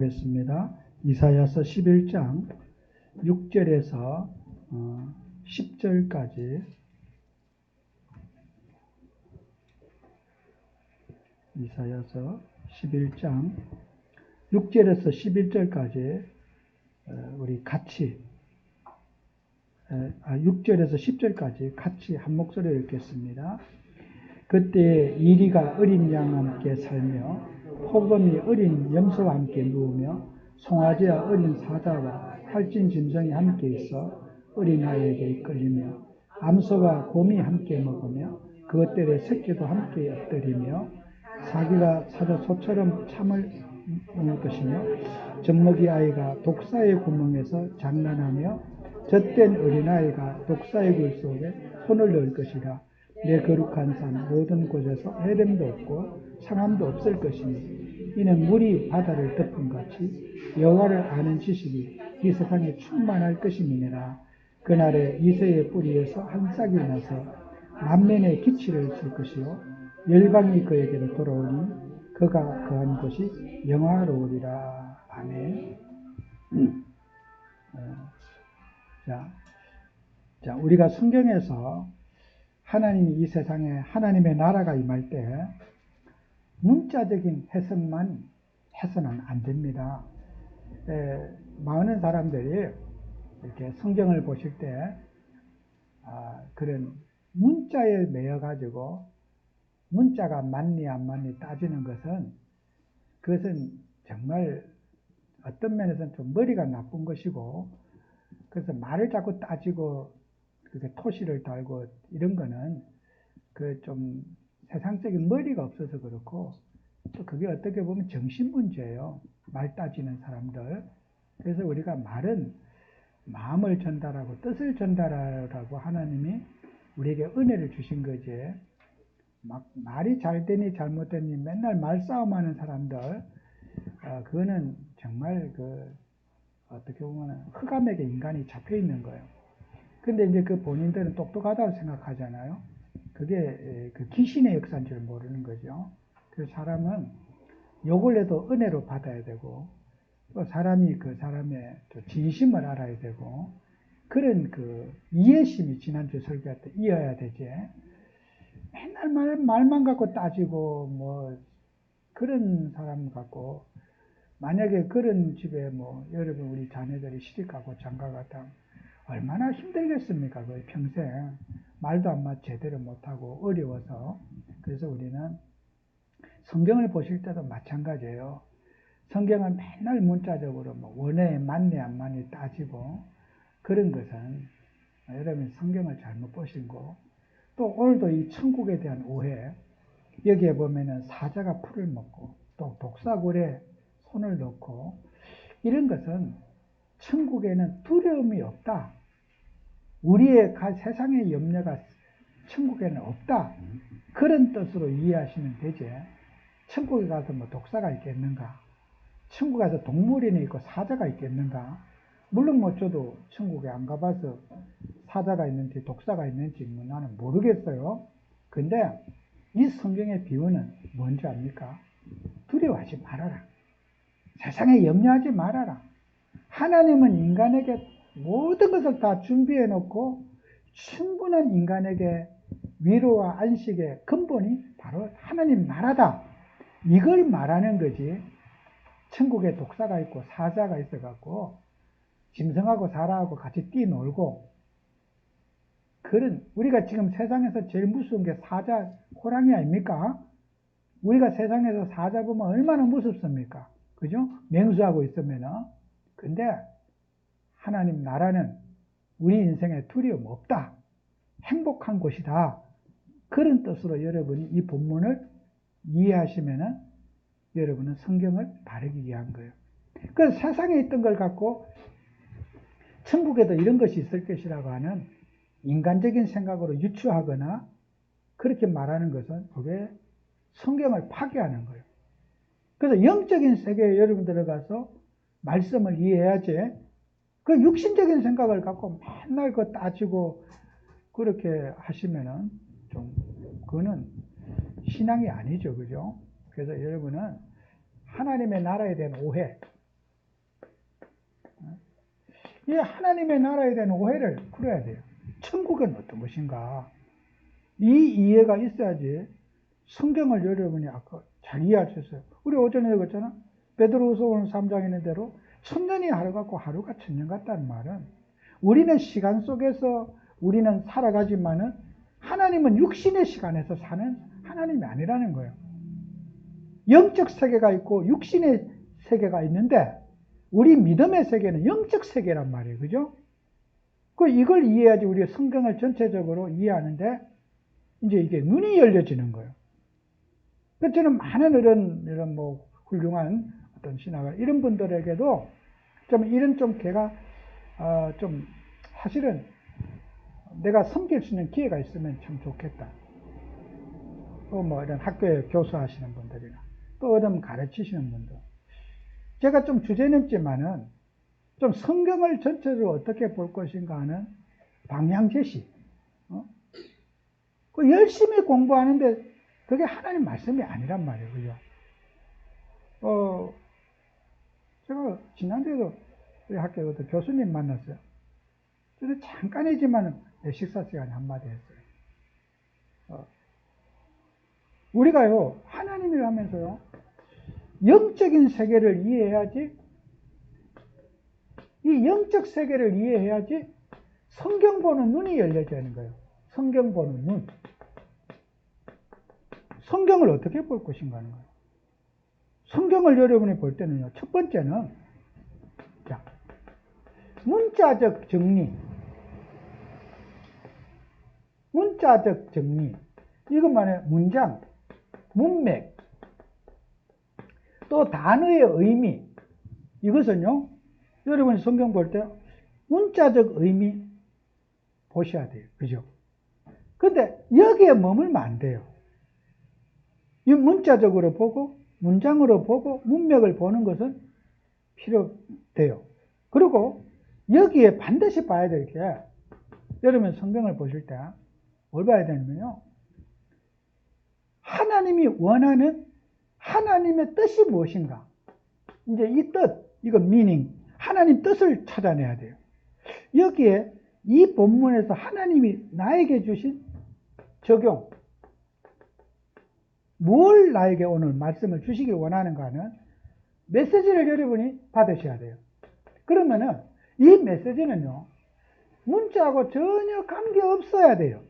보겠습니다. 이사야서 11장 6절에서 10절까지 이사야서 11장 6절에서 11절까지 우리 같이 6절에서 10절까지 같이 한 목소리로 읽겠습니다. 그때 이리가 어린 양과 함께 살며 호범이 어린 염소와 함께 누우며 송아지와 어린 사자와 살찐 짐승이 함께 있어 어린아이에게 이끌리며 암소와 곰이 함께 먹으며 그것들의 새끼도 함께 엎드리며 사기가 사자 소처럼 참을 먹을 것이며 젖먹이 아이가 독사의 구멍에서 장난하며 젖된 어린아이가 독사의 굴 속에 손을 넣을 것이라. 내 거룩한 산 모든 곳에서 해됨도 없고 상함도 없을 것이니 이는 물이 바다를 덮은 같이 여호와를 아는 지식이 이 세상에 충만할 것임이니라. 그날에 이새의 뿌리에서 한 싹이 나서 만면의 기치를 쓸 것이요 열방이 그에게로 돌아오니 그가 거한 곳이 영화로우리라. 아멘. 자, 우리가 성경에서 하나님이 이 세상에 하나님의 나라가 임할 때 문자적인 해석만 해서는 안 됩니다. 많은 사람들이 이렇게 성경을 보실 때 그런 문자에 매여 가지고 문자가 맞니 안 맞니 따지는 그것은 정말 어떤 면에서는 좀 머리가 나쁜 것이고, 그래서 말을 자꾸 따지고 그렇게 토시를 달고 이런 거는 그 좀 세상적인 머리가 없어서 그렇고, 또 그게 어떻게 보면 정신 문제예요. 말 따지는 사람들. 그래서 우리가 말은 마음을 전달하고 뜻을 전달하라고 하나님이 우리에게 은혜를 주신 거지. 막 말이 잘 되니 잘못되니 맨날 말싸움하는 사람들, 그거는 정말 어떻게 보면 흑암에게 인간이 잡혀 있는 거예요. 근데 이제 그 본인들은 똑똑하다고 생각하잖아요. 그게 그 귀신의 역사인 줄 모르는 거죠. 그래서 사람은 욕을 해도 은혜로 받아야 되고, 또 사람이 그 사람의 또 진심을 알아야 되고, 그런 그 이해심이 지난주 설교할 때 이어야 되지. 맨날 말만 갖고 따지고 뭐 그런 사람 갖고, 만약에 그런 집에 여러분 우리 자녀들이 시집가고 장가갔다 얼마나 힘들겠습니까? 거의 평생 말도 안 제대로 못하고 어려워서. 그래서 우리는 성경을 보실 때도 마찬가지예요. 성경은 맨날 문자적으로 원어에 맞니 안 맞니 따지고 그런 것은 여러분 성경을 잘못 보신 거. 또 오늘도 이 천국에 대한 오해, 여기에 보면은 사자가 풀을 먹고 또 독사굴에 손을 넣고, 이런 것은 천국에는 두려움이 없다. 우리의 세상의 염려가 천국에는 없다. 그런 뜻으로 이해하시면 되지. 천국에 가서 독사가 있겠는가? 천국에 가서 동물원이 있고 사자가 있겠는가? 물론 저도 천국에 안 가봐서 사자가 있는지 독사가 있는지 나는 모르겠어요. 근데 이 성경의 비유는 뭔지 압니까? 두려워하지 말아라. 세상에 염려하지 말아라. 하나님은 인간에게 모든 것을 다 준비해 놓고 충분한 인간에게 위로와 안식의 근본이 바로 하나님 나라다. 이걸 말하는 거지. 천국에 독사가 있고 사자가 있어갖고 짐승하고 사람하고 같이 뛰놀고, 그런, 우리가 지금 세상에서 제일 무서운 게 사자, 호랑이 아닙니까? 우리가 세상에서 사자 보면 얼마나 무섭습니까? 그죠? 맹수하고 있으면은. 근데 하나님 나라는 우리 인생에 두려움 없다. 행복한 곳이다. 그런 뜻으로 여러분이 이 본문을 이해하시면은 여러분은 성경을 바르게 이해한 거예요. 그래서 세상에 있던 걸 갖고 천국에도 이런 것이 있을 것이라고 하는 인간적인 생각으로 유추하거나 그렇게 말하는 것은 그게 성경을 파괴하는 거예요. 그래서 영적인 세계에 여러분 들어가서 말씀을 이해해야지, 그 육신적인 생각을 갖고 맨날 따지고 그렇게 하시면은 그거는 신앙이 아니죠. 그죠? 그래서 여러분은 하나님의 나라에 대한 오해, 이 하나님의 나라에 대한 오해를 풀어야 돼요. 천국은 어떤 것인가? 이 이해가 있어야지 성경을 여러분이 아까 잘 이해할 수 있어요. 우리 오전에 읽었잖아. 베드로후서 오늘 3장에 있는 대로 천년이 하루 같고 하루가 천년 같다는 말은 우리는 시간 속에서 우리는 살아가지만은 하나님은 육신의 시간에서 사는 하나님이 아니라는 거예요. 영적 세계가 있고 육신의 세계가 있는데 우리 믿음의 세계는 영적 세계란 말이에요. 그죠? 이걸 이해해야지 우리가 성경을 전체적으로 이해하는데 이제 이게 눈이 열려지는 거예요. 그래서 저는 많은 이런 뭐 훌륭한 어떤 신학을 이런 분들에게도 좀 이런 좀 걔가 좀 사실은 내가 섬길 수 있는 기회가 있으면 참 좋겠다. 또 뭐 이런 학교에 교수하시는 분들이나 또 어떤 가르치시는 분들. 제가 좀 주제넘지만은 좀 성경을 전체적으로 어떻게 볼 것인가 하는 방향 제시. 열심히 공부하는데 그게 하나님 말씀이 아니란 말이에요. 그죠? 제가 지난주에도 우리 학교에 어떤 교수님 만났어요. 저는 잠깐이지만 식사 시간에 한마디 했어요. 우리가요, 하나님을 하면서요, 영적인 세계를 이해해야지, 이 영적 세계를 이해해야지 성경 보는 눈이 열려지는 거예요. 성경 보는 눈. 성경을 어떻게 볼 것인가 하는 거예요. 성경을 여러분이 볼 때는요, 첫 번째는, 자, 문자적 정리. 문자적 정리. 이것만의 문장, 문맥, 또 단어의 의미. 이것은요, 여러분이 성경 볼 때 문자적 의미 보셔야 돼요. 그죠? 근데 여기에 머물면 안 돼요. 이 문자적으로 보고, 문장으로 보고, 문맥을 보는 것은 필요돼요. 그리고 여기에 반드시 봐야 될 게, 여러분 성경을 보실 때 뭘 봐야 되냐면요. 하나님이 원하는 하나님의 뜻이 무엇인가? 이제 이 뜻, 이거 meaning, 하나님 뜻을 찾아내야 돼요. 여기에 이 본문에서 하나님이 나에게 주신 적용, 뭘 나에게 오늘 말씀을 주시길 원하는가는 메시지를 여러분이 받으셔야 돼요. 그러면은 이 메시지는요, 문자하고 전혀 관계없어야 돼요.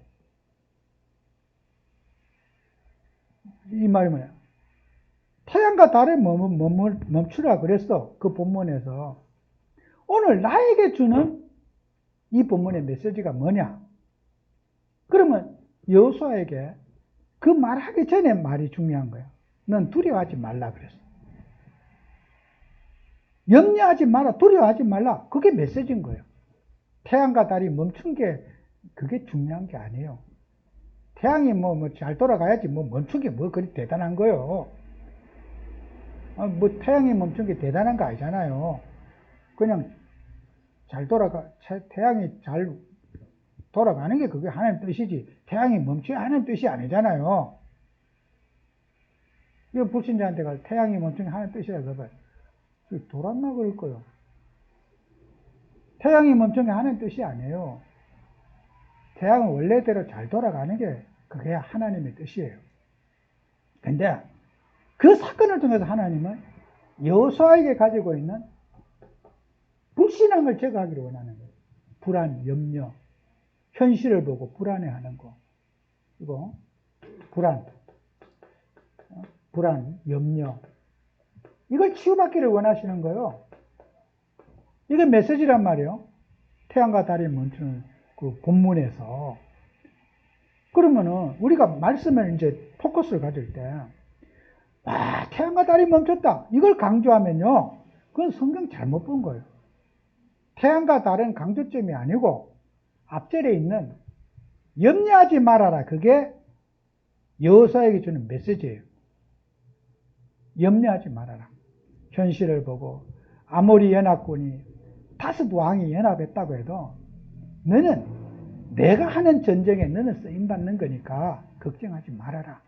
이 말이 뭐냐? 태양과 달을 멈추라 그랬어. 그 본문에서. 오늘 나에게 주는 이 본문의 메시지가 뭐냐? 그러면 여호수아에게 그 말하기 전에 말이 중요한 거야. 넌 두려워하지 말라 그랬어. 염려하지 마라, 두려워하지 말라. 그게 메시지인 거예요. 태양과 달이 멈춘 게 그게 중요한 게 아니에요. 태양이 잘 돌아가야지 멈춘 게 그리 대단한 거예요. 태양이 멈춘 게 대단한 거 아니잖아요. 그냥 태양이 잘 돌아가는 게 그게 하나님 뜻이지. 태양이 멈춰야 하는 뜻이 아니잖아요. 이거 불신자한테 가서 태양이 멈춘 게 하나님 뜻이라 그래봐요. 돌았나 그럴 거예요. 태양이 멈춘 게 하나님 뜻이 아니에요. 태양은 원래대로 잘 돌아가는 게 그게 하나님의 뜻이에요. 근데 그 사건을 통해서 하나님은 여호수아에게 가지고 있는 불신앙을 제거하기를 원하는 거예요. 불안, 염려, 현실을 보고 불안해하는 거. 이거 불안, 염려. 이걸 치유받기를 원하시는 거예요. 이게 메시지란 말이에요. 태양과 달이 멈추는 그 본문에서. 그러면은 우리가 말씀을 이제 포커스를 가질 때, 태양과 달이 멈췄다. 이걸 강조하면요. 그건 성경 잘못 본 거예요. 태양과 달은 강조점이 아니고 앞절에 있는 염려하지 말아라. 그게 여호수아에게 주는 메시지예요. 염려하지 말아라. 현실을 보고 아모리 연합군이 다섯 왕이 연합했다고 해도 너는 내가 하는 전쟁에 너는 쓰임받는 거니까 걱정하지 말아라.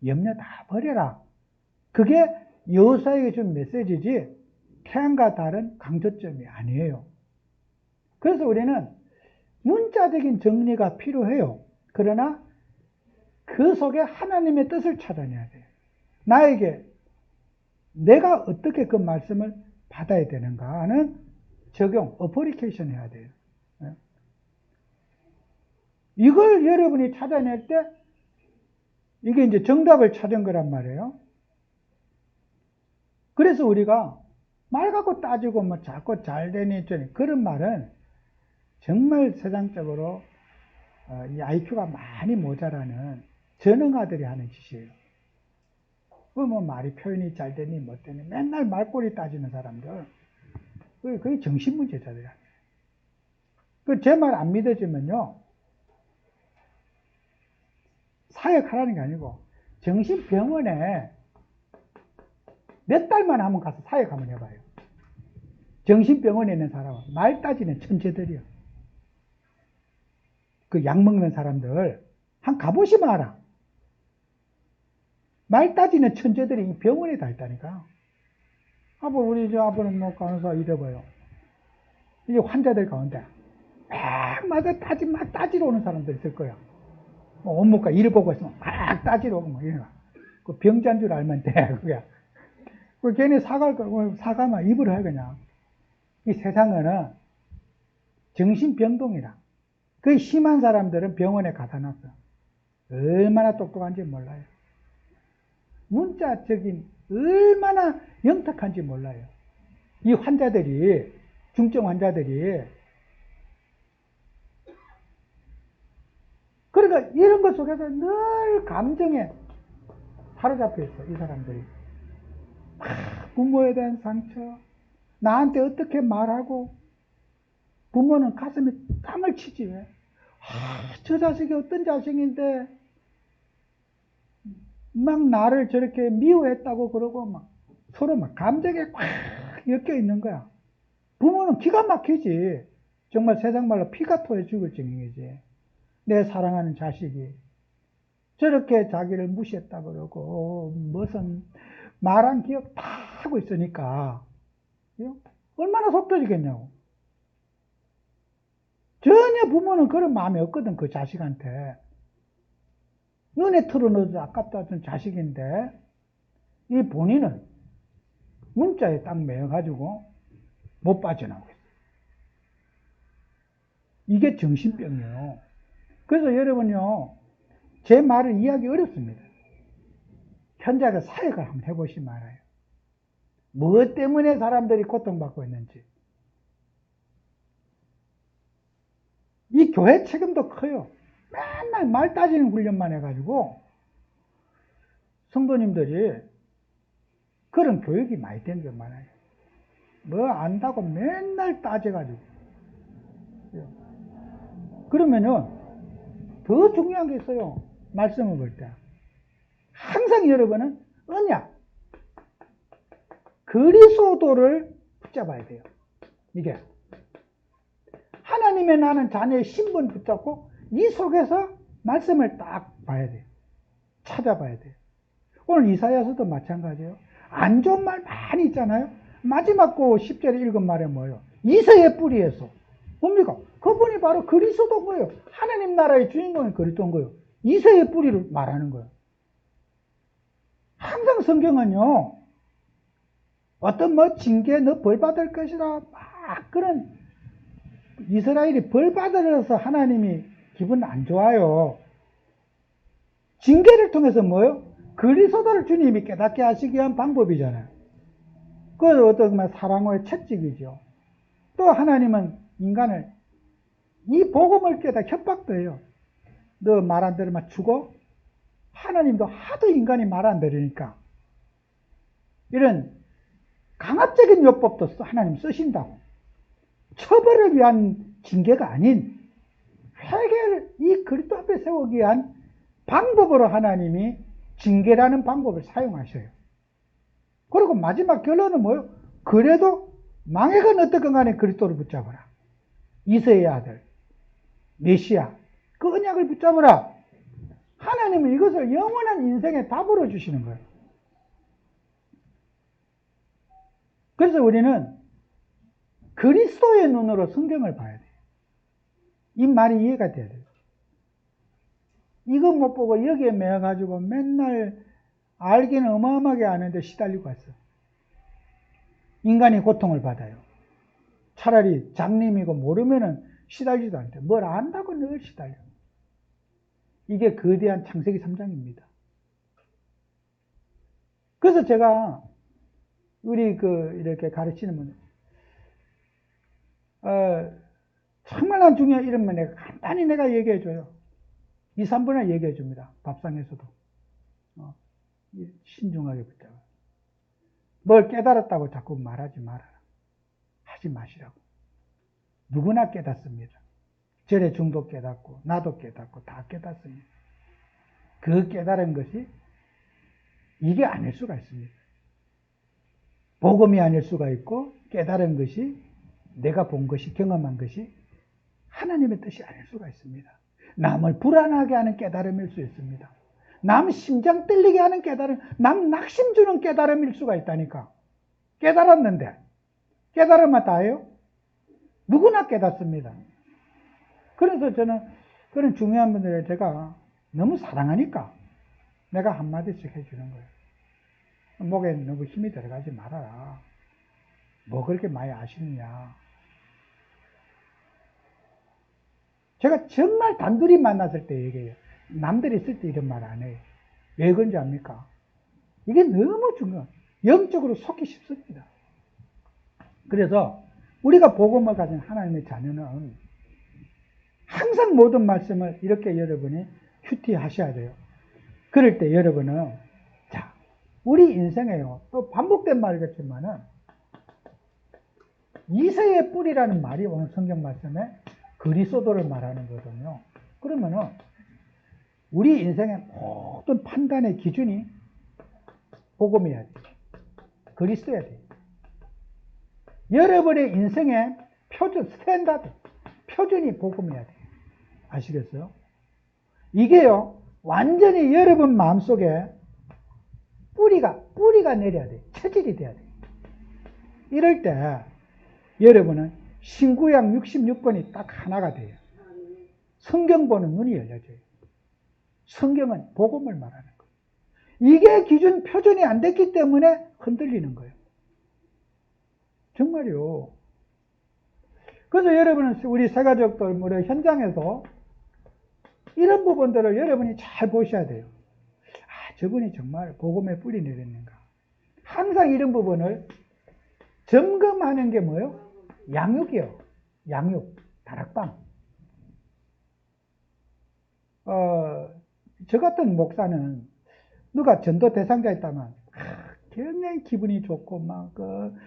염려 다 버려라. 그게 여호수아에게 준 메시지지 태양과 달은 강조점이 아니에요. 그래서 우리는 문자적인 정리가 필요해요. 그러나 그 속에 하나님의 뜻을 찾아내야 돼요. 나에게 내가 어떻게 그 말씀을 받아야 되는가 하는 적용, 어플리케이션 해야 돼요. 이걸 여러분이 찾아낼 때 이게 이제 정답을 찾은 거란 말이에요. 그래서 우리가 말 갖고 따지고 뭐 자꾸 잘 되니 그런 말은 정말 세상적으로 이 IQ가 많이 모자라는 전능아들이 하는 짓이에요. 뭐 말이 표현이 잘 되니 못 되니 맨날 말꼬리 따지는 사람들, 그게 정신문제자들이야. 제 말 안 믿어지면요, 사역하라는 게 아니고 정신병원에 몇 달만 한번 가서 사역 한번 해봐요. 정신병원에 있는 사람은 말 따지는 천재들이요. 그 약 먹는 사람들 한 가보시면 알아. 말 따지는 천재들이 이 병원에 다 있다니까. 우리 저 아버는 뭐 간호사 이래봐요. 이제 환자들 가운데 막 따지러 오는 사람들 있을 거야. 뭐 온몸가 일 보고 있으면 막 따지러 오고 뭐 이래가. 그 병자인 줄 알면 돼, 그게. 그 괜히 사갈 거, 사가면 입을 해, 그냥. 이 세상은 정신병동이라. 그 심한 사람들은 병원에 가다 놨어. 얼마나 똑똑한지 몰라요. 문자적인 얼마나 영특한지 몰라요. 이 환자들이, 중증 환자들이. 그러니까 이런 것 속에서 늘 감정에 사로잡혀 있어, 이 사람들이. 부모에 대한 상처, 나한테 어떻게 말하고, 부모는 가슴에 땅을 치지, 왜? 저 자식이 어떤 자식인데, 막 나를 저렇게 미워했다고 그러고, 막 서로 막 감정에 꽉 엮여 있는 거야. 부모는 기가 막히지. 정말 세상 말로 피가 토해 죽을 지경이지. 내 사랑하는 자식이 저렇게 자기를 무시했다 그러고, 무슨 말한 기억 다 하고 있으니까, 얼마나 속 터지겠냐고. 전혀 부모는 그런 마음이 없거든, 그 자식한테. 눈에 털어넣어도 아깝다던 자식인데, 이 본인은 문자에 딱 매여가지고 못 빠져나오고 있어요. 이게 정신병이에요. 그래서 여러분요, 제 말을 이해하기 어렵습니다. 현장에 사역을 한번 해보시면 알아요. 무엇 때문에 사람들이 고통받고 있는지. 이 교회 책임도 커요. 맨날 말 따지는 훈련만 해가지고 성도님들이 그런 교육이 많이 된 게 많아요. 뭐 안다고 맨날 따져가지고. 그러면은 더 중요한 게 있어요. 말씀을 볼 때. 항상 여러분은 언약, 그리스도를 붙잡아야 돼요. 이게. 하나님의 나는 자녀의 신분 붙잡고 이 속에서 말씀을 딱 봐야 돼요. 찾아봐야 돼요. 오늘 이사야서도 마찬가지예요. 안 좋은 말 많이 있잖아요. 마지막 그 10절에 읽은 말이 뭐예요? 이새의 뿌리에서. 뭡니까? 그분이 바로 그리스도인 거예요. 하나님 나라의 주인공이 그리스도인 거예요. 이새의 뿌리를 말하는 거예요. 항상 성경은요, 어떤 뭐 징계 너 벌 받을 것이라 막 그런 이스라엘이 벌 받으려서 하나님이 기분 안 좋아요. 징계를 통해서 뭐예요? 그리스도를 주님이 깨닫게 하시기 위한 방법이잖아요. 그것은 어떤 사랑의 채찍이죠. 또 하나님은 인간을 이 복음을 깨닫 협박도 해요. 너 말 안 들으면 죽어? 하나님도 하도 인간이 말 안 들으니까 이런 강압적인 요법도 하나님 쓰신다고. 처벌을 위한 징계가 아닌 회개를 이 그리스도 앞에 세우기 위한 방법으로 하나님이 징계라는 방법을 사용하셔요. 그리고 마지막 결론은 뭐예요? 그래도 망해건 어떻건 간에 그리스도를 붙잡아라. 이새의 아들 메시아 그 언약을 붙잡아라. 하나님은 이것을 영원한 인생의 답으로 주시는 거예요. 그래서 우리는 그리스도의 눈으로 성경을 봐야 돼요. 이 말이 이해가 돼야 돼요. 이거 못 보고 여기에 매여가지고 맨날 알기는 어마어마하게 아는데 시달리고 왔어. 인간이 고통을 받아요. 차라리 장님이고 모르면은 시달리지도 않대. 뭘 안다고 늘 시달려. 이게 거대한 창세기 3장입니다. 그래서 제가 우리 이렇게 가르치는 분, 정말 중요한 이름만 내가 간단히 내가 얘기해줘요. 2, 3분에 얘기해줍니다. 밥상에서도. 신중하게 붙잡아. 뭘 깨달았다고 자꾸 말하지 말아라. 하지 마시라고. 누구나 깨닫습니다. 절에 중도 깨닫고 나도 깨닫고 다 깨닫습니다. 그 깨달은 것이 이게 아닐 수가 있습니다. 복음이 아닐 수가 있고 깨달은 것이 내가 본 것이 경험한 것이 하나님의 뜻이 아닐 수가 있습니다. 남을 불안하게 하는 깨달음일 수 있습니다. 남 심장 떨리게 하는 깨달음, 남 낙심 주는 깨달음일 수가 있다니까. 깨달았는데 깨달으면 다예요? 누구나 깨닫습니다. 그래서 저는 그런 중요한 분들을 제가 너무 사랑하니까 내가 한마디씩 해주는 거예요. 목에 너무 힘이 들어가지 말아라. 뭐 그렇게 많이 아시느냐. 제가 정말 단둘이 만났을 때 얘기해요. 남들이 있을 때 이런 말 안 해요. 왜 그런지 압니까? 이게 너무 중요해요. 영적으로 속기 쉽습니다. 그래서 우리가 복음을 가진 하나님의 자녀는 항상 모든 말씀을 이렇게 여러분이 큐티하셔야 돼요. 그럴 때 여러분은 자, 우리 인생에요. 또 반복된 말이겠지만은 이새의 뿌리라는 말이 오늘 성경 말씀에 그리스도를 말하는 거거든요. 그러면은 우리 인생의 모든 판단의 기준이 복음이어야 돼요. 그리스도여야 돼요. 여러분의 인생의 표준, 스탠다드, 표준이 복음이어야 돼요. 아시겠어요? 이게요, 완전히 여러분 마음속에 뿌리가 내려야 돼요. 체질이 돼야 돼요. 이럴 때 여러분은 신구약 66권이 딱 하나가 돼요. 성경 보는 눈이 열려져요. 성경은 복음을 말하는 거예요. 이게 기준 표준이 안 됐기 때문에 흔들리는 거예요. 정말요. 그래서 여러분은 우리 새가족들 우리 현장에서 이런 부분들을 여러분이 잘 보셔야 돼요. 아, 저분이 정말 복음에 뿌리 내렸는가. 항상 이런 부분을 점검하는 게 뭐예요? 양육이요. 양육, 다락방. 저 같은 목사는 누가 전도 대상자 있다면 굉장히 기분이 좋고 막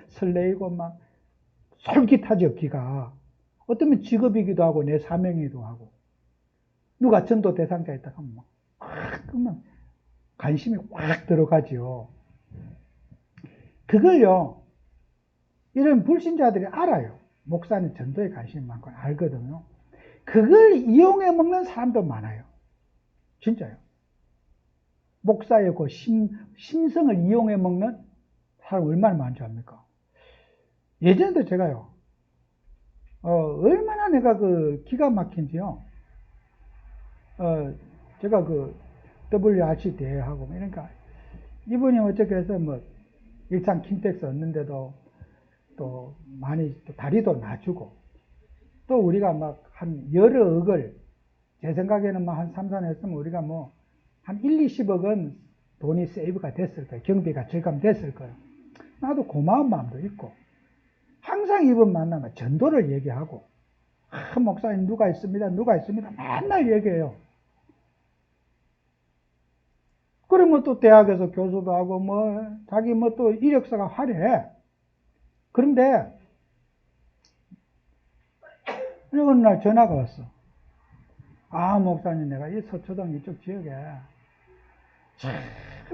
설레이고 막 솔깃하죠. 기가 어쩌면 직업이기도 하고 내 사명이기도 하고. 누가 전도 대상자 있다 하면 막 관심이 확 들어가죠. 그걸요, 이런 불신자들이 알아요. 목사는 전도에 관심이 많고 알거든요. 그걸 이용해 먹는 사람도 많아요. 진짜요. 목사의 그 심성을 이용해 먹는 사람 얼마나 많지 않습니까? 예전에도 제가요, 얼마나 내가 기가 막힌지요. 제가 WRC 대회하고, 그러니까, 이분이 어떻게 해서 일상 킨텍스 얻는데도 또 많이 또 다리도 놔주고, 또 우리가 한 여러 억을, 제 생각에는 한 3, 4년 했으면 우리가 한 1, 20억은 돈이 세이브가 됐을 거예요. 경비가 절감됐을 거예요. 나도 고마운 마음도 있고, 항상 이분 만나면 전도를 얘기하고, 목사님 누가 있습니다. 맨날 얘기해요. 그러면 또 대학에서 교수도 하고, 자기 또 이력서가 화려해. 그런데, 어느 날 전화가 왔어. 아, 목사님, 내가 이 서초동 이쪽 지역에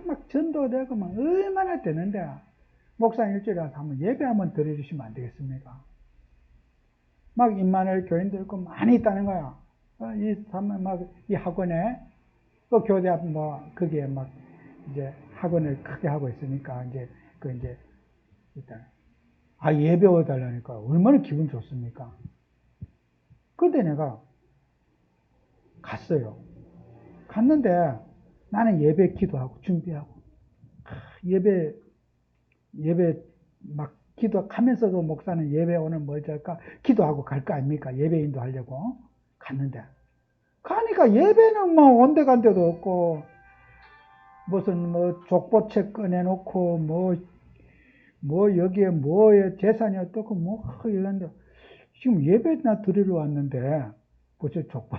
막 전도되고 얼마나 되는데, 목사님 일주일에 한번 예배 한번 드려주시면 안 되겠습니까? 막 임마누엘 교인도 있고 많이 있다는 거야. 이 학원에, 또 교대 앞 거기에 이제 학원을 크게 하고 있으니까, 일단, 예배 와달라니까 얼마나 기분 좋습니까? 근데 내가 갔어요. 갔는데 나는 예배 기도하고 준비하고 예배 막 기도하면서도 목사는 예배 오늘 뭘 할까 기도하고 갈 거 아닙니까? 예배 인도하려고 갔는데 가니까 예배는 뭐 온데간데도 없고 무슨 뭐 족보책 꺼내놓고 뭐 여기에 뭐에 재산이 어떻고 뭐 이런데 지금 예배나 드리러 왔는데 뭐저 족보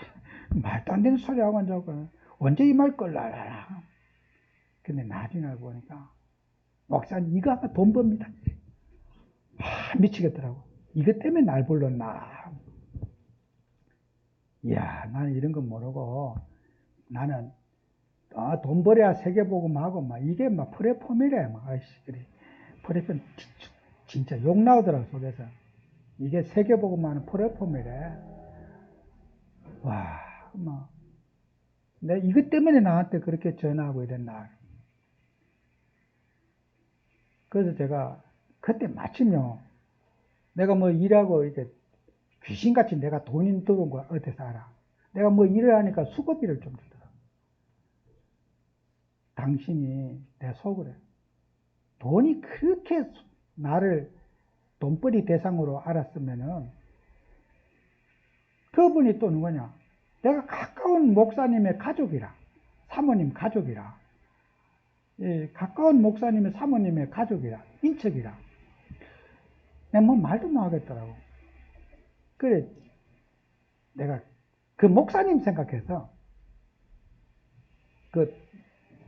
말도 안 되는 소리 하고 앉아고 언제 이 말 걸라라. 근데 나중에 알고 보니까 목사님 이거 아마 돈 법니다. 미치겠더라고. 이것 때문에 날 불렀나. 이야, 나는 이런 거 모르고 나는 돈 벌어야 세계복음하고 막 이게 막 플랫폼이래. 막 아이씨 그래. 플랫폼 진짜 욕 나오더라고 속에서. 이게 세계복음하는 플랫폼이래. 와, 막 내가 이것 때문에 나한테 그렇게 전화하고 이랬나. 그래서 제가 그때 마침요. 내가 뭐 일하고 이렇게 귀신같이 내가 돈이 들어온 거야. 어디서 알아. 내가 뭐 일을 하니까 수고비를 좀 주더라. 당신이 내 속을 해. 돈이 그렇게 나를 돈벌이 대상으로 알았으면은 그분이 또 누구냐. 내가 가까운 목사님의 가족이라. 사모님 가족이라. 예, 가까운 목사님의 사모님의 가족이라. 인척이라. 내가 뭐 말도 못 하겠더라고. 그래, 내가 그 목사님 생각해서 그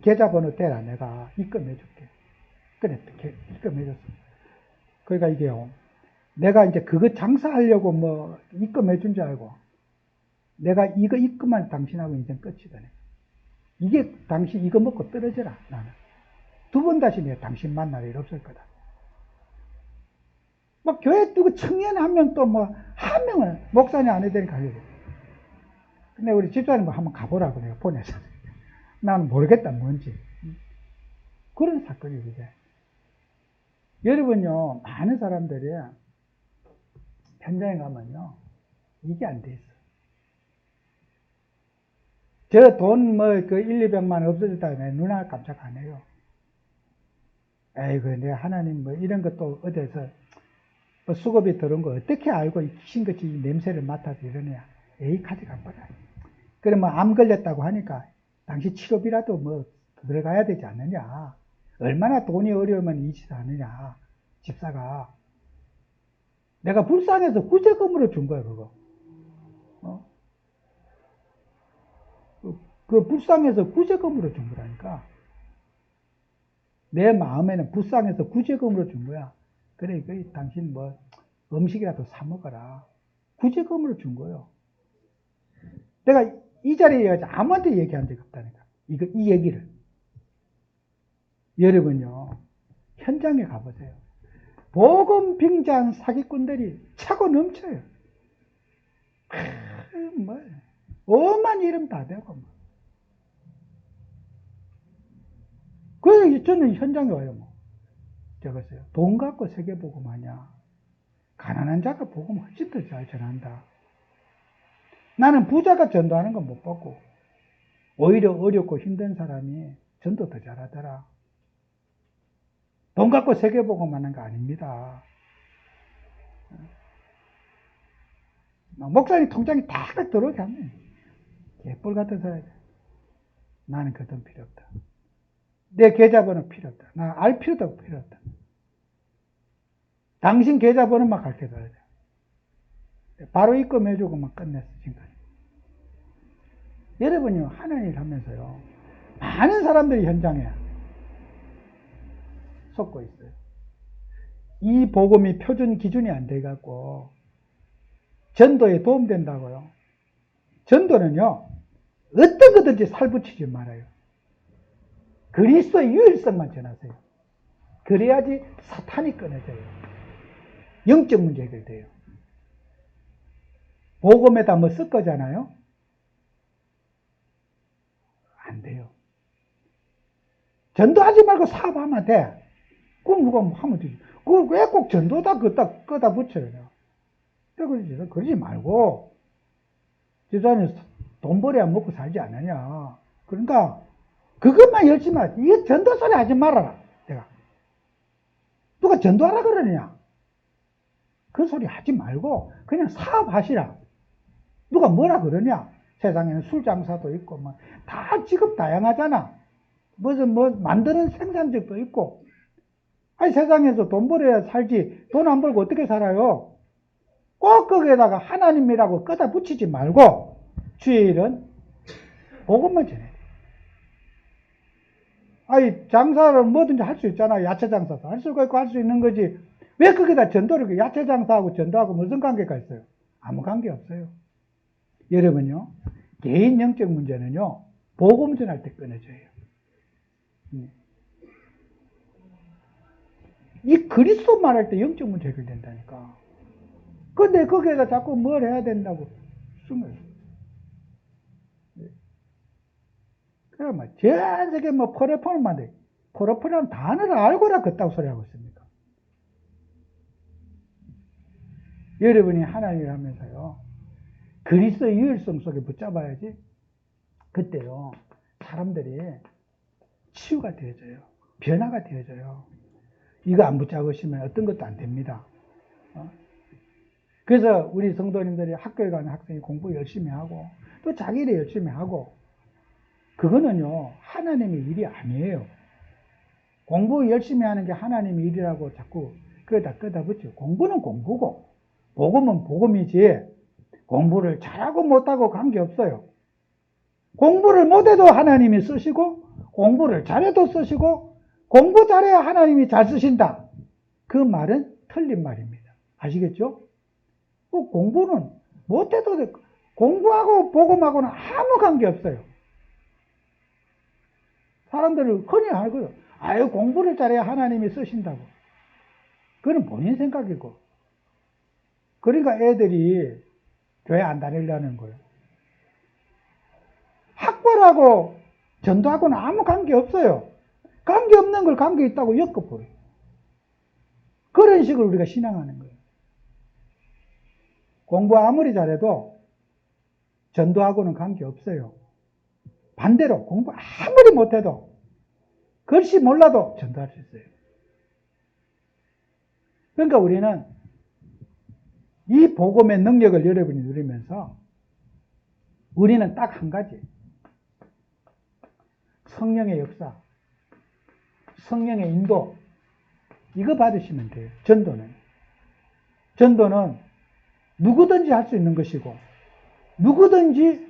계좌번호 대라 내가 입금해줄게. 그래, 입금해줬어. 그러니까 이게요, 내가 이제 그거 장사하려고 뭐 입금해준 줄 알고 내가 이거 입금한 당신하고 인생 끝이거든. 이게 당신 이거 먹고 떨어져라. 나는 두 번 다시 내가 당신 만날 일 없을 거다. 막 교회 두고 청년 한 명 또 뭐 한 명을 목사님 안 해도 되니까 가려고. 근데 우리 집사님 한번 가보라고 내가 보내서. 나는 모르겠다 뭔지. 그런 사건이 그게. 여러분요, 많은 사람들이 현장에 가면요 이게 안 돼 있어. 저 돈 뭐 그 1, 200만 없어졌다고 누나 깜짝 안 해요. 에이그 내가 하나님 뭐 이런 것도 어디서 뭐 수급이 들은 거 어떻게 알고 귀신같이 냄새를 맡아서 이러냐. 에이 가져가 버려. 그래 뭐 암 걸렸다고 하니까 당시 치료비라도 뭐 들어가야 되지 않느냐. 얼마나 돈이 어려우면 이 짓을 하느냐. 집사가. 내가 불쌍해서 구제금으로 준 거야 그거. 그 불쌍해서 구제금으로 준 거라니까. 내 마음에는 불쌍해서 구제금으로 준 거야. 그래, 당신 뭐 음식이라도 사 먹어라. 구제금으로 준 거예요. 내가 이 자리에 아무한테 얘기한 적이 없다니까. 이 얘기를. 여러분요, 현장에 가보세요. 복음 빙자한 사기꾼들이 차고 넘쳐요. 뭐, 엄한 이름 다 되고, 뭐. 그래서 저는 현장에 와요, 뭐. 적었어요. 돈 갖고 세계복음 하냐. 가난한 자가 복음 훨씬 더 잘 전한다. 나는 부자가 전도하는 건 못 봤고, 오히려 어렵고 힘든 사람이 전도 더 잘하더라. 돈 갖고 세계복음 하는 거 아닙니다. 목사님 통장에 다 들어오게 하면, 개뿔 같은 사람이 나는 그 돈 필요 없다. 내 계좌번호 필요 없다. 나 알 필요도 필요 없다. 당신 계좌번호만 가르쳐 줘야 돼. 바로 입금해주고 막 끝냈어, 지금까지. 여러분이 하는 일 하면서요, 많은 사람들이 현장에 속고 있어요. 이 복음이 표준 기준이 안 돼갖고, 전도에 도움된다고요. 전도는요, 어떤 거든지 살붙이지 말아요. 그리스도의 유일성만 전하세요. 그래야지 사탄이 끊어져요. 영적 문제 해결돼요. 복음에다 뭐 쓸 거잖아요? 안 돼요. 전도하지 말고 사업하면 돼. 그럼 누가 뭐 하면 되지. 그걸 왜 꼭 전도다 끄다 붙여요. 그러지 말고, 집사님 돈 벌어야 먹고 살지 않느냐. 그러니까 그것만 열심히 하지. 이거 전도 소리 하지 말아라. 내가. 누가 전도하라 그러느냐. 그 소리 하지 말고 그냥 사업하시라. 누가 뭐라 그러냐. 세상에는 술 장사도 있고 뭐 다 직업 다양하잖아. 무슨 뭐 만드는 생산직도 있고. 아니 세상에서 돈 벌어야 살지. 돈 안 벌고 어떻게 살아요? 꼭 거기에다가 하나님이라고 끄다 붙이지 말고 주일은 복음만 전해. 아니 장사를 뭐든지 할 수 있잖아. 야채 장사도 할 수가 있고 할 수 있는 거지. 왜 거기다 전도를 야채 장사하고 전도하고 무슨 관계가 있어요? 아무 관계 없어요. 여러분요. 개인 영적 문제는요. 복음 전할 때 끊어져요. 이 그리스도 말할 때 영적 문제 해결된다니까. 근데 거기에다 자꾸 뭘 해야 된다고 숨어요. 그러면 전 세계 뭐 포레포는 만데 포레포라는 단어를 알고라 그따구 소리 하고 있습니까? 여러분이 하나님을 하면서요. 그리스도 유일성 속에 붙잡아야지. 그때요. 사람들이 치유가 되어져요. 변화가 되어져요. 이거 안 붙잡으시면 어떤 것도 안 됩니다. 그래서 우리 성도님들이 학교에 가는 학생이 공부 열심히 하고 또 자기 일 열심히 하고 그거는요. 하나님의 일이 아니에요. 공부 열심히 하는 게 하나님의 일이라고 자꾸 그러다 붙여. 공부는 공부고 복음은 복음이지 공부를 잘하고 못하고 관계없어요. 공부를 못해도 하나님이 쓰시고 공부를 잘해도 쓰시고 공부 잘해야 하나님이 잘 쓰신다. 그 말은 틀린 말입니다. 아시겠죠? 공부는 못해도 공부하고 복음하고는 아무 관계없어요. 사람들은 흔히 알고요. 아유 공부를 잘해야 하나님이 쓰신다고. 그건 본인 생각이고. 그러니까 애들이 교회 안 다니려는 거예요. 학벌하고 전도하고는 아무 관계 없어요. 관계 없는 걸 관계 있다고 엮어버려요. 그런 식으로 우리가 신앙하는 거예요. 공부 아무리 잘해도 전도하고는 관계 없어요. 반대로 공부 아무리 못해도 글씨 몰라도 전도할 수 있어요. 그러니까 우리는 이 복음의 능력을 여러분이 누리면서 우리는 딱 한 가지. 성령의 역사, 성령의 인도, 이거 받으시면 돼요. 전도는. 전도는 누구든지 할 수 있는 것이고, 누구든지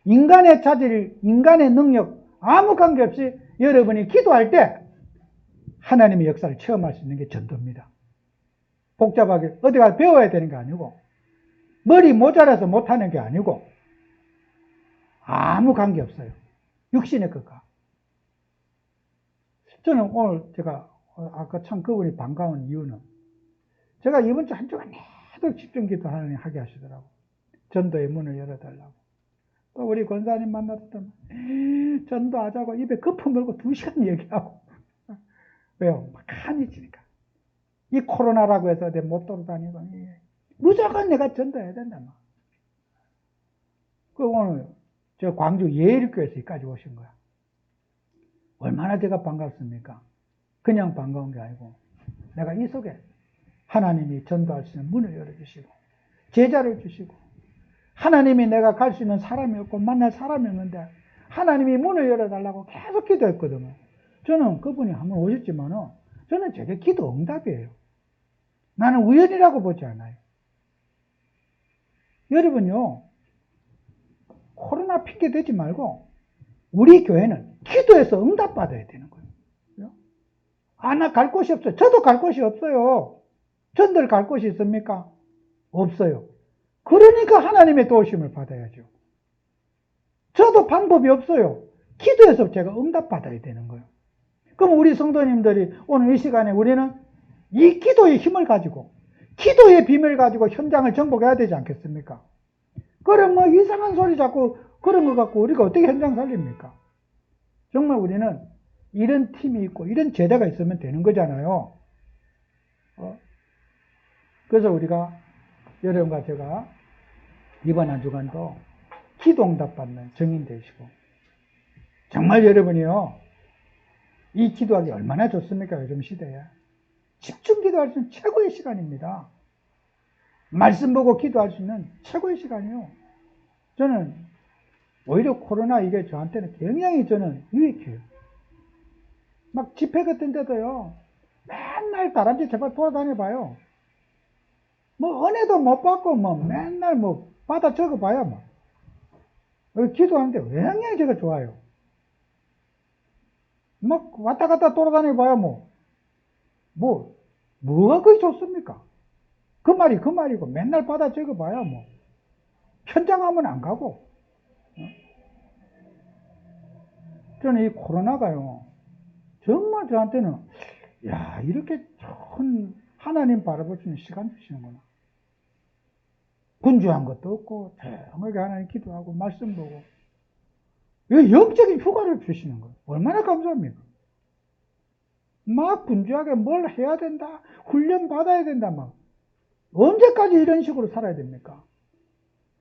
인간의 자질, 인간의 능력, 아무 관계없이 여러분이 기도할 때 하나님의 역사를 체험할 수 있는 게 전도입니다. 복잡하게 어디 가서 배워야 되는 게 아니고, 머리 모자라서 못하는 게 아니고, 아무 관계없어요. 육신의 것과. 저는 오늘 제가 아까 참 그분이 반가운 이유는 제가 이번 주 한 주간 계속 집중기도 하게 하시더라고. 전도의 문을 열어달라고. 또 우리 권사님 만났더니 전도하자고 입에 거품 걸고 2시간 얘기하고. 왜요? 막 한이지니까. 이 코로나라고 해서 내가 못 돌아다니고 무조건 내가 전도해야 된다. 그 오늘 저 광주 예일교에서 여기까지 오신 거야. 얼마나 제가 반갑습니까? 그냥 반가운 게 아니고 내가 이 속에 하나님이 전도할 수 있는 문을 열어주시고 제자를 주시고 하나님이 내가 갈 수 있는 사람이 없고 만날 사람이 없는데 하나님이 문을 열어달라고 계속 기도했거든요. 저는 그분이 한번 오셨지만은 저는 저게 기도 응답이에요. 나는 우연이라고 보지 않아요. 여러분요, 코로나 핑계 대지 말고 우리 교회는 기도해서 응답받아야 되는 거예요. 아, 나 갈 곳이 없어요. 저도 갈 곳이 없어요. 전들 갈 곳이 있습니까? 없어요. 그러니까 하나님의 도우심을 받아야죠. 저도 방법이 없어요. 기도해서 제가 응답받아야 되는 거예요. 그럼 우리 성도님들이 오늘 이 시간에 우리는 이 기도의 힘을 가지고 기도의 비밀을 가지고 현장을 정복해야 되지 않겠습니까? 그럼 뭐 이상한 소리 자꾸 그런 거 갖고 우리가 어떻게 현장 살립니까? 정말 우리는 이런 팀이 있고 이런 제자가 있으면 되는 거잖아요. 그래서 우리가 여러분과 제가 이번 한 주간도 기도 응답받는 증인 되시고, 정말 여러분이요, 이 기도하기 얼마나 좋습니까? 요즘 시대에. 집중 기도할 수 있는 최고의 시간입니다. 말씀 보고 기도할 수 있는 최고의 시간이요. 저는 오히려 코로나 이게 저한테는 굉장히 저는 유익해요. 막 집회 같은 데도요, 맨날 다람쥐 제발 돌아다녀봐요. 뭐 은혜도 못 받고 뭐 맨날 뭐 받아 적어봐야 뭐. 기도하는데 굉장히 제가 좋아요. 막 왔다 갔다 돌아다녀봐야 뭐가 그게 좋습니까? 그 말이 그 말이고 맨날 받아 적어봐야 뭐. 현장 하면 안 가고. 저는 이 코로나가요, 정말 저한테는, 야, 이렇게 좋은 하나님 바라볼 수 있는 시간 주시는구나. 분주한 것도 없고, 조용하게 하나님 기도하고, 말씀 보고. 이 영적인 휴가를 주시는 거예요. 얼마나 감사합니까? 막 분주하게 뭘 해야 된다, 훈련 받아야 된다, 막. 언제까지 이런 식으로 살아야 됩니까?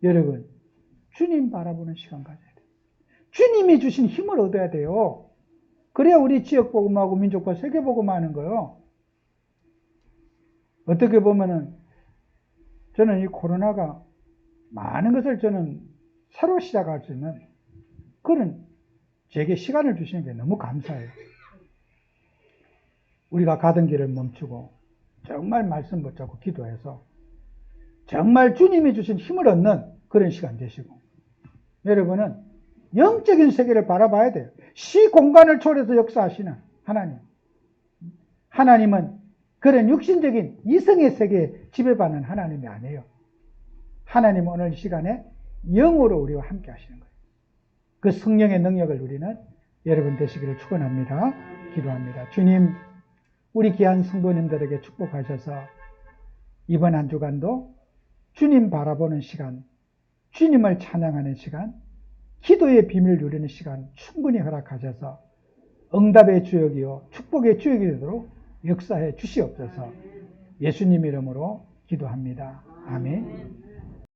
여러분, 주님 바라보는 시간 가져야 돼요. 주님이 주신 힘을 얻어야 돼요. 그래야 우리 지역 복음하고 민족과 세계 복음하는 거요. 어떻게 보면은 저는 이 코로나가 많은 것을 저는 새로 시작할 수 있는 그런 제게 시간을 주시는 게 너무 감사해요. 우리가 가던 길을 멈추고 정말 말씀 붙잡고 기도해서 정말 주님이 주신 힘을 얻는 그런 시간 되시고, 여러분은 영적인 세계를 바라봐야 돼요. 시 공간을 초월해서 역사하시는 하나님. 하나님은 그런 육신적인 이성의 세계에 지배받는 하나님이 아니에요. 하나님은 오늘 이 시간에 영으로 우리와 함께 하시는 거예요. 그 성령의 능력을 누리는 여러분 되시기를 축원합니다. 기도합니다. 주님, 우리 귀한 성도님들에게 축복하셔서 이번 한 주간도 주님 바라보는 시간, 주님을 찬양하는 시간, 기도의 비밀을 누리는 시간 충분히 허락하셔서 응답의 주역이요 축복의 주역이 되도록 역사해 주시옵소서. 예수님 이름으로 기도합니다. 아멘.